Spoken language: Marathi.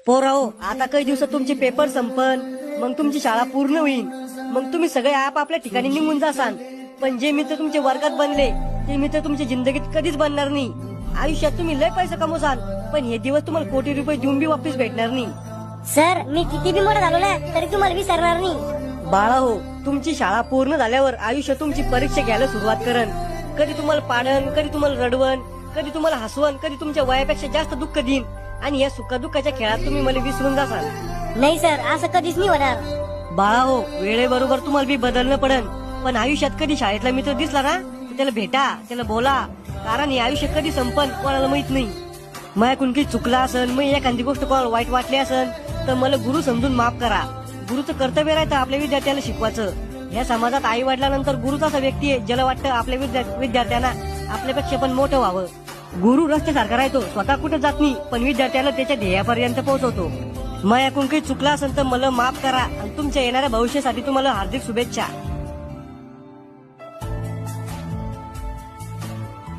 पोराओ, आता काही दिवसात तुमचे पेपर संपन, मग तुमची शाळा पूर्ण होईल. मग तुम्ही सगळे आपापल्या ठिकाणी निघून जासान. पण जे मित्र तुमच्या वर्गात बनले ते मित्र तुमच्या जिंदगीत कधीच बनणार नाही. आयुष्यात तुम्ही लय पैसा कमवसाल, पण हे दिवस तुम्हाला कोटी रुपये देऊन बी वापस भेटणार नाही. सर, मी किती बी मोठा झालो ना तरी तुम्हाला विसरणार नाही. बाळा हो, तुमची शाळा पूर्ण झाल्यावर आयुष्य तुमची परीक्षा घ्यायला सुरुवात करन. कधी तुम्हाला पाडन, कधी तुम्हाला रडवण, कधी तुम्हाला हसवण, कधी तुमच्या वयापेक्षा जास्त दुःख देईन. आणि या सुखदुःखाच्या खेळात तुम्ही मला विसरून जासाल. नाही सर, असं कधीच नाही होणार. बाळा हो, वेळेबरोबर तुम्हाला बी बदलणं पडन. पण आयुष्यात कधी शाळेतला मित्र दिसला ना तर त्याला भेटा, त्याला बोला. कारण हे आयुष्य कधी संपन कोणाला माहित नाही. माझ्याकडून काही चुकला असन, मग एखादी गोष्ट कोणाला वाईट वाटली असन तर मला गुरु समजून माफ करा. गुरुचं कर्तव्य राहतं आपल्या विद्यार्थ्याला शिकवायचं. या समाजात आई वडिलांनंतर गुरुच असा व्यक्ती आहे ज्याला वाटतं आपल्या विद्यार्थ्यांना आपल्यापेक्षा पण मोठं व्हावं. गुरु रस्त्यासारखा राहतो, स्वतः कुठे जात नाही, पण विद्यार्थ्याला त्याच्या ध्येयापर्यंत पोहोचवतो. माझ्याकडून काही चुकला असेल तर मला माफ करा आणि तुमच्या येणाऱ्या भविष्यासाठी तुम्हाला हार्दिक शुभेच्छा.